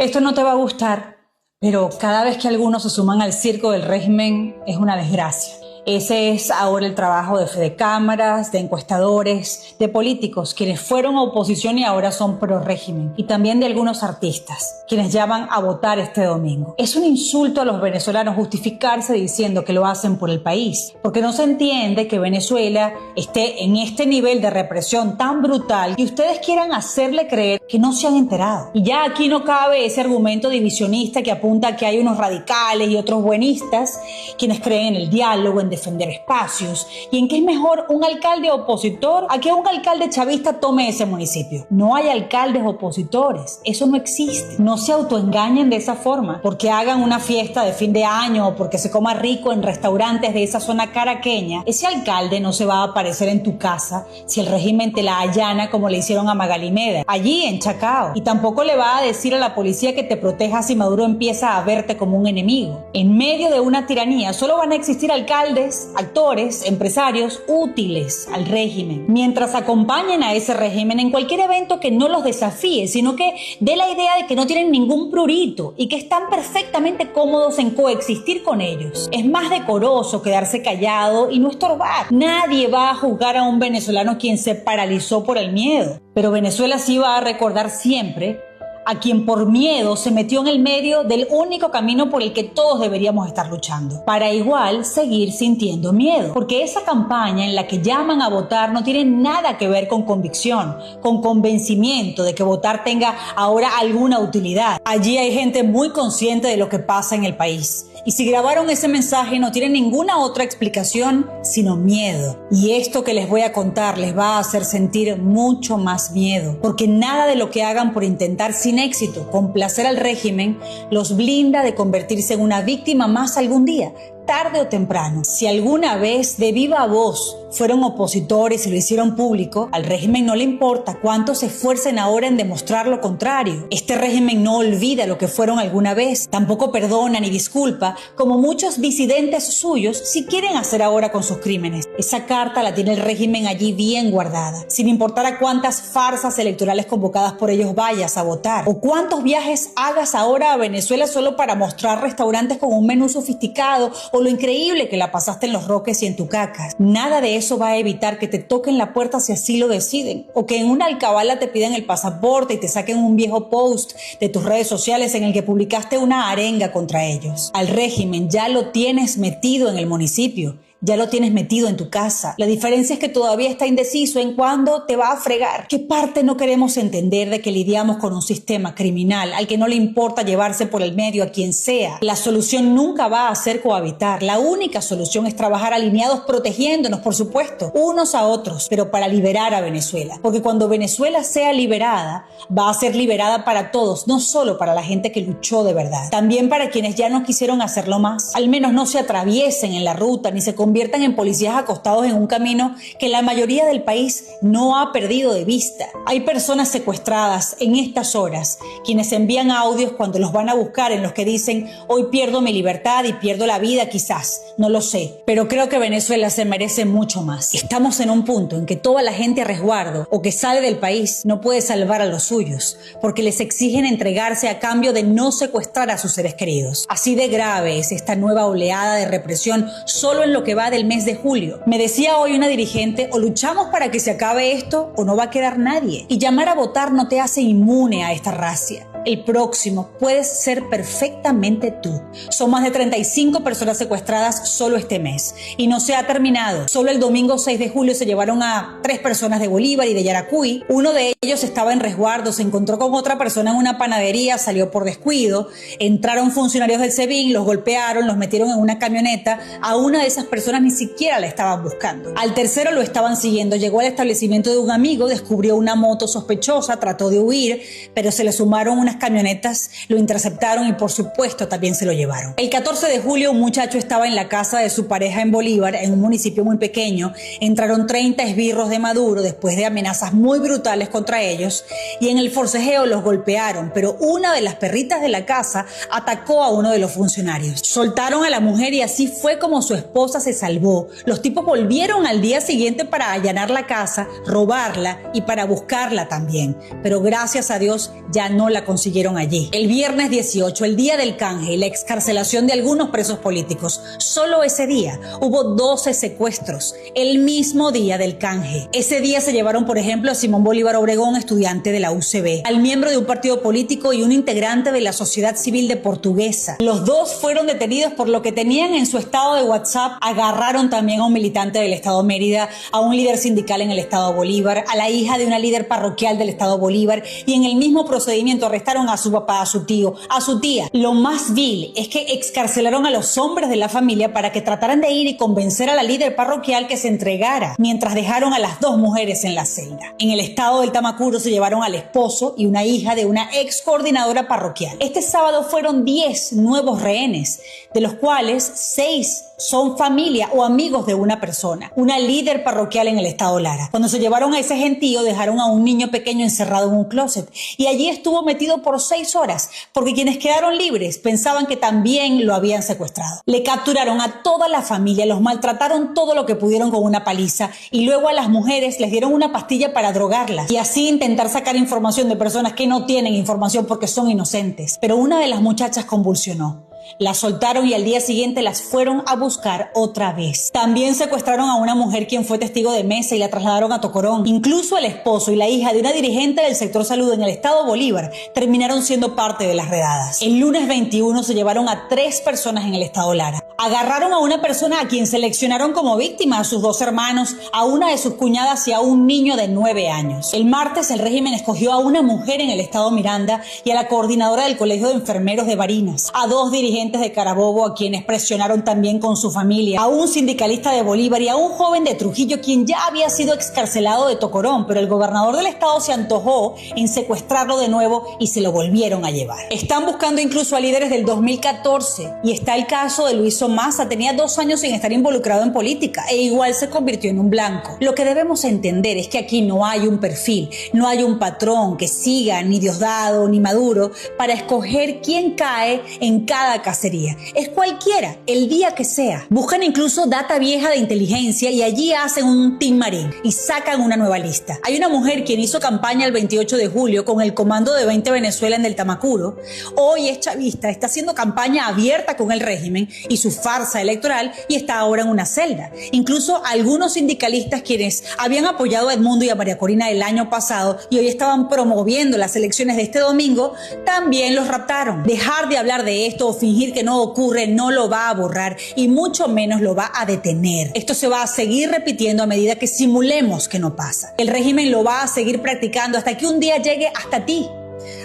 Esto no te va a gustar, pero cada vez que algunos se suman al circo del régimen es una desgracia. Ese es ahora el trabajo de fedecámaras, de encuestadores, de políticos, quienes fueron oposición y ahora son pro régimen, y también de algunos artistas, quienes llaman a votar este domingo. Es un insulto a los venezolanos justificarse diciendo que lo hacen por el país, porque no se entiende que Venezuela esté en este nivel de represión tan brutal y ustedes quieran hacerle creer que no se han enterado. Y ya aquí no cabe ese argumento divisionista que apunta a que hay unos radicales y otros buenistas, quienes creen en el diálogo, en defender espacios y en que es mejor un alcalde opositor a que un alcalde chavista tome ese municipio. No hay alcaldes opositores, eso no existe. No se autoengañen de esa forma porque hagan una fiesta de fin de año o porque se coma rico en restaurantes de esa zona caraqueña. Ese alcalde no se va a aparecer en tu casa si el régimen te la allana como le hicieron a Magali Meda allí en Chacao, y tampoco le va a decir a la policía que te proteja si Maduro empieza a verte como un enemigo. En medio de una tiranía solo van a existir alcaldes, actores, empresarios útiles al régimen, mientras acompañen a ese régimen en cualquier evento que no los desafíe, sino que dé la idea de que no tienen ningún prurito y que están perfectamente cómodos en coexistir con ellos. Es más decoroso quedarse callado y no estorbar. Nadie va a juzgar a un venezolano quien se paralizó por el miedo, pero Venezuela sí va a recordar siempre a quien por miedo se metió en el medio del único camino por el que todos deberíamos estar luchando, para igual seguir sintiendo miedo, porque esa campaña en la que llaman a votar no tiene nada que ver con convicción, con convencimiento de que votar tenga ahora alguna utilidad. Allí hay gente muy consciente de lo que pasa en el país. Y si grabaron ese mensaje no tiene ninguna otra explicación sino miedo. Y esto que les voy a contar les va a hacer sentir mucho más miedo, porque nada de lo que hagan por intentar sin éxito complacer al régimen los blinda de convertirse en una víctima más algún día, tarde o temprano. Si alguna vez de viva voz fueron opositores y lo hicieron público, al régimen no le importa cuánto se esfuercen ahora en demostrar lo contrario. Este régimen no olvida lo que fueron alguna vez, tampoco perdona ni disculpa, como muchos disidentes suyos si quieren hacer ahora con sus crímenes. Esa carta la tiene el régimen allí bien guardada, sin importar a cuántas farsas electorales convocadas por ellos vayas a votar, o cuántos viajes hagas ahora a Venezuela solo para mostrar restaurantes con un menú sofisticado, o lo increíble que la pasaste en Los Roques y en Tucacas. Nada de eso va a evitar que te toquen la puerta si así lo deciden, o que en una alcabala te piden el pasaporte y te saquen un viejo post de tus redes sociales en el que publicaste una arenga contra ellos. Al régimen ya lo tienes metido en el municipio, ya lo tienes metido en tu casa. La diferencia es que todavía está indeciso en cuándo te va a fregar. ¿Qué parte no queremos entender de que lidiamos con un sistema criminal al que no le importa llevarse por el medio a quien sea? La solución nunca va a ser cohabitar. La única solución es trabajar alineados, protegiéndonos, por supuesto, unos a otros, pero para liberar a Venezuela. Porque cuando Venezuela sea liberada, va a ser liberada para todos, no solo para la gente que luchó de verdad. También para quienes ya no quisieron hacerlo más. Al menos no se atraviesen en la ruta ni se conviertan en policías acostados en un camino que la mayoría del país no ha perdido de vista. Hay personas secuestradas en estas horas, quienes envían audios cuando los van a buscar en los que dicen: hoy pierdo mi libertad y pierdo la vida quizás, no lo sé, pero creo que Venezuela se merece mucho más. Estamos en un punto en que toda la gente a resguardo o que sale del país no puede salvar a los suyos, porque les exigen entregarse a cambio de no secuestrar a sus seres queridos. Así de grave es esta nueva oleada de represión solo en lo que va del mes de julio. Me decía hoy una dirigente: o luchamos para que se acabe esto o no va a quedar nadie. Y llamar a votar no te hace inmune a esta racia. El próximo puedes ser perfectamente tú. Son más de 35 personas secuestradas solo este mes. Y no se ha terminado. Solo el domingo 6 de julio se llevaron a 3 personas de Bolívar y de Yaracuy. Uno de ellos estaba en resguardo, se encontró con otra persona en una panadería, salió por descuido. Entraron funcionarios del SEBIN, los golpearon, los metieron en una camioneta. A una de esas personas ni siquiera la estaban buscando. Al tercero lo estaban siguiendo. Llegó al establecimiento de un amigo, descubrió una moto sospechosa, trató de huir, pero se le sumaron unas camionetas, lo interceptaron y por supuesto también se lo llevaron. El 14 de julio un muchacho estaba en la casa de su pareja en Bolívar, en un municipio muy pequeño. Entraron 30 esbirros de Maduro después de amenazas muy brutales contra ellos y en el forcejeo los golpearon, pero una de las perritas de la casa atacó a uno de los funcionarios. Soltaron a la mujer y así fue como su esposa se salvó. Los tipos volvieron al día siguiente para allanar la casa, robarla y para buscarla también, pero gracias a Dios ya no la consiguieron. consiguieron allí. El viernes 18, el día del canje y la excarcelación de algunos presos políticos. Solo ese día hubo 12 secuestros, el mismo día del canje. Ese día se llevaron, por ejemplo, a Simón Bolívar Obregón, estudiante de la UCB, al miembro de un partido político y un integrante de la sociedad civil de Portuguesa. Los dos fueron detenidos por lo que tenían en su estado de WhatsApp. Agarraron también a un militante del estado Mérida, a un líder sindical en el estado Bolívar, a la hija de una líder parroquial del estado Bolívar, y en el mismo procedimiento arrestaron a su papá, a su tío, a su tía. Lo más vil es que excarcelaron a los hombres de la familia para que trataran de ir y convencer a la líder parroquial que se entregara, mientras dejaron a las dos mujeres en la celda. En el estado del Tamacuro se llevaron al esposo y una hija de una ex coordinadora parroquial. Este sábado fueron 10 nuevos rehenes, de los cuales 6 son familia o amigos de una persona, una líder parroquial en el estado Lara. Cuando se llevaron a ese gentío, dejaron a un niño pequeño encerrado en un closet y allí estuvo metido por 6 horas, porque quienes quedaron libres pensaban que también lo habían secuestrado. Le capturaron a toda la familia, los maltrataron todo lo que pudieron con una paliza y luego a las mujeres les dieron una pastilla para drogarlas y así intentar sacar información de personas que no tienen información porque son inocentes. Pero una de las muchachas convulsionó. La soltaron y al día siguiente las fueron a buscar otra vez. También secuestraron a una mujer quien fue testigo de mesa y la trasladaron a Tocorón. Incluso el esposo y la hija de una dirigente del sector salud en el estado Bolívar terminaron siendo parte de las redadas. El lunes 21 se llevaron a 3 personas en el estado Lara. Agarraron a una persona a quien seleccionaron como víctima, a sus 2 hermanos, a una de sus cuñadas y a un niño de 9 años. El martes el régimen escogió a una mujer en el estado Miranda y a la coordinadora del Colegio de Enfermeros de Barinas, a 2 dirigentes de Carabobo a quienes presionaron también con su familia, a un sindicalista de Bolívar y a un joven de Trujillo quien ya había sido excarcelado de Tocorón, pero el gobernador del estado se antojó en secuestrarlo de nuevo y se lo volvieron a llevar. Están buscando incluso a líderes del 2014 y está el caso de Luis Omasa. Tenía 2 años sin estar involucrado en política e igual se convirtió en un blanco. Lo que debemos entender es que aquí no hay un perfil, no hay un patrón que siga ni Diosdado ni Maduro para escoger quién cae en cada cacería. Es cualquiera, el día que sea. Buscan incluso data vieja de inteligencia y allí hacen un Team Marín y sacan una nueva lista. Hay una mujer quien hizo campaña el 28 de julio con el comando de 20 Venezuela en el Tamacuro. Hoy es chavista, está haciendo campaña abierta con el régimen y su farsa electoral y está ahora en una celda. Incluso algunos sindicalistas quienes habían apoyado a Edmundo y a María Corina el año pasado y hoy estaban promoviendo las elecciones de este domingo, también los raptaron. Dejar de hablar de esto o fingir que no ocurre no lo va a borrar y mucho menos lo va a detener. Esto se va a seguir repitiendo a medida que simulemos que no pasa. El régimen lo va a seguir practicando hasta que un día llegue hasta ti.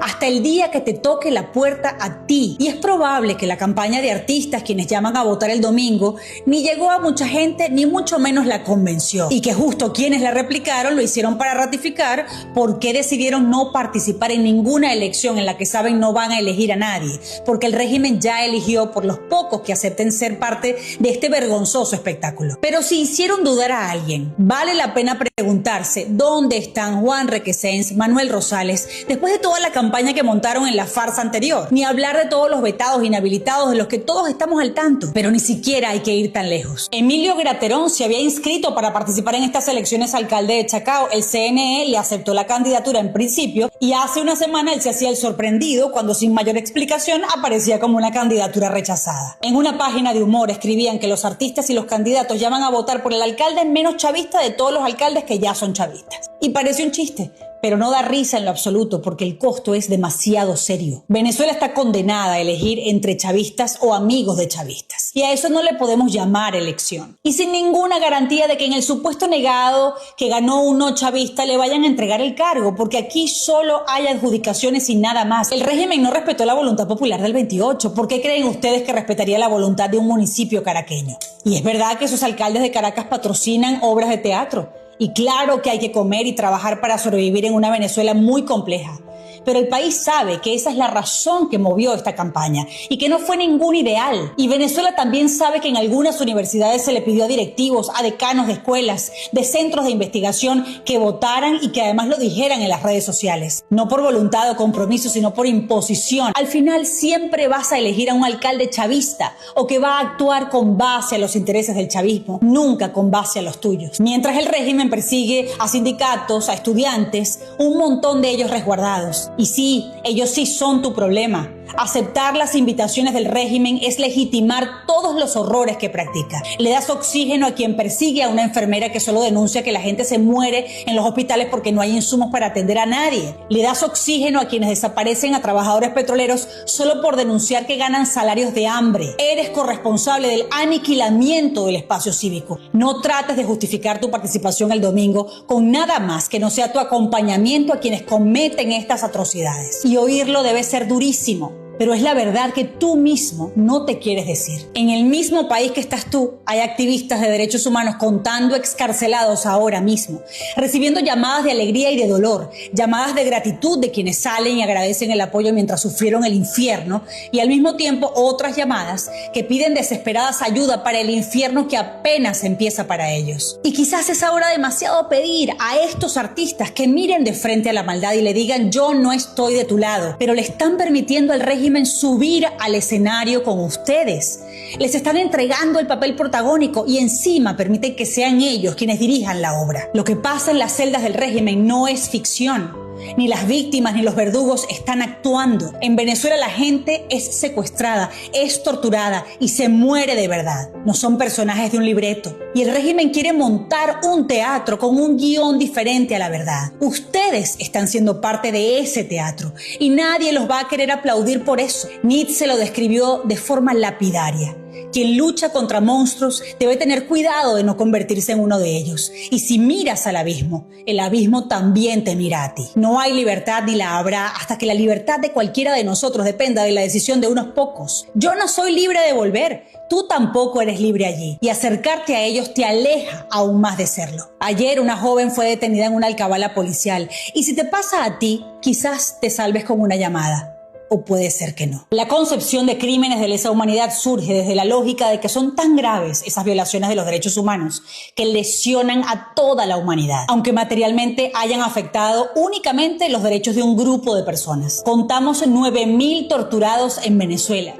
Hasta el día que te toque la puerta a ti. Y es probable que la campaña de artistas quienes llaman a votar el domingo ni llegó a mucha gente ni mucho menos la convenció. Y que justo quienes la replicaron lo hicieron para ratificar por qué decidieron no participar en ninguna elección en la que saben no van a elegir a nadie. Porque el régimen ya eligió por los pocos que acepten ser parte de este vergonzoso espectáculo. Pero si hicieron dudar a alguien, vale la pena preguntarse dónde están Juan Requesens, Manuel Rosales, después de toda la campaña que montaron en la farsa anterior. Ni hablar de todos los vetados, inhabilitados, de los que todos estamos al tanto. Pero ni siquiera hay que ir tan lejos. Emilio Graterón se había inscrito para participar en estas elecciones a alcalde de Chacao. El CNE le aceptó la candidatura en principio y hace una semana él se hacía el sorprendido cuando sin mayor explicación aparecía como una candidatura rechazada. En una página de humor escribían que los artistas y los candidatos llaman a votar por el alcalde menos chavista de todos los alcaldes que ya son chavistas. Y parece un chiste, pero no da risa en lo absoluto porque el costo es demasiado serio. Venezuela está condenada a elegir entre chavistas o amigos de chavistas. Y a eso no le podemos llamar elección. Y sin ninguna garantía de que en el supuesto negado que ganó un no chavista le vayan a entregar el cargo, porque aquí solo hay adjudicaciones y nada más. El régimen no respetó la voluntad popular del 28. ¿Por qué creen ustedes que respetaría la voluntad de un municipio caraqueño? Y es verdad que esos alcaldes de Caracas patrocinan obras de teatro. Y claro que hay que comer y trabajar para sobrevivir en una Venezuela muy compleja. Pero el país sabe que esa es la razón que movió esta campaña y que no fue ningún ideal. Y Venezuela también sabe que en algunas universidades se le pidió a directivos, a decanos de escuelas, de centros de investigación que votaran y que además lo dijeran en las redes sociales. No por voluntad o compromiso, sino por imposición. Al final siempre vas a elegir a un alcalde chavista o que va a actuar con base a los intereses del chavismo, nunca con base a los tuyos. Mientras el régimen persigue a sindicatos, a estudiantes, un montón de ellos resguardados. Y sí, ellos sí son tu problema. Aceptar las invitaciones del régimen es legitimar todos los horrores que practica. Le das oxígeno a quien persigue a una enfermera que solo denuncia que la gente se muere en los hospitales porque no hay insumos para atender a nadie. Le das oxígeno a quienes desaparecen a trabajadores petroleros solo por denunciar que ganan salarios de hambre. Eres corresponsable del aniquilamiento del espacio cívico. No trates de justificar tu participación el domingo con nada más que no sea tu acompañamiento a quienes cometen estas atrocidades. Y oírlo debe ser durísimo. Pero es la verdad que tú mismo no te quieres decir. En el mismo país que estás tú, hay activistas de derechos humanos contando excarcelados ahora mismo, recibiendo llamadas de alegría y de dolor, llamadas de gratitud de quienes salen y agradecen el apoyo mientras sufrieron el infierno, y al mismo tiempo otras llamadas que piden desesperadas ayuda para el infierno que apenas empieza para ellos. Y quizás es ahora demasiado pedir a estos artistas que miren de frente a la maldad y le digan: yo no estoy de tu lado, pero le están permitiendo al régimen subir al escenario con ustedes. Les están entregando el papel protagónico y encima permiten que sean ellos quienes dirijan la obra. Lo que pasa en las celdas del régimen no es ficción. Ni las víctimas ni los verdugos están actuando. En Venezuela la gente es secuestrada, es torturada y se muere de verdad. No son personajes de un libreto. Y el régimen quiere montar un teatro con un guión diferente a la verdad. Ustedes están siendo parte de ese teatro y nadie los va a querer aplaudir por eso. Nietzsche lo describió de forma lapidaria. Quien lucha contra monstruos debe tener cuidado de no convertirse en uno de ellos. Y si miras al abismo, el abismo también te mira a ti. No hay libertad ni la habrá hasta que la libertad de cualquiera de nosotros dependa de la decisión de unos pocos. Yo no soy libre de volver. Tú tampoco eres libre allí. Y acercarte a ellos te aleja aún más de serlo. Ayer una joven fue detenida en una alcabala policial. Y si te pasa a ti, quizás te salves con una llamada. O puede ser que no. La concepción de crímenes de lesa humanidad surge desde la lógica de que son tan graves esas violaciones de los derechos humanos que lesionan a toda la humanidad, aunque materialmente hayan afectado únicamente los derechos de un grupo de personas. Contamos 9.000 torturados en Venezuela.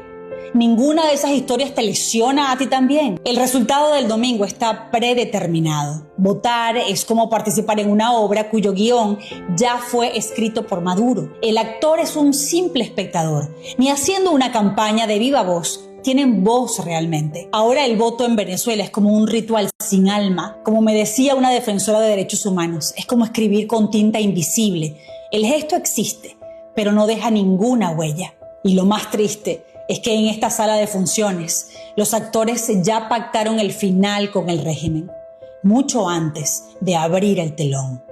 Ninguna de esas historias te lesiona a ti también. El resultado del domingo está predeterminado. Votar es como participar en una obra cuyo guión ya fue escrito por Maduro. El actor es un simple espectador, ni haciendo una campaña de viva voz tienen voz realmente. Ahora el voto en Venezuela es como un ritual sin alma. Como me decía una defensora de derechos humanos, es como escribir con tinta invisible. El gesto existe, pero no deja ninguna huella. Y lo más triste es que en esta sala de funciones los actores ya pactaron el final con el régimen, mucho antes de abrir el telón.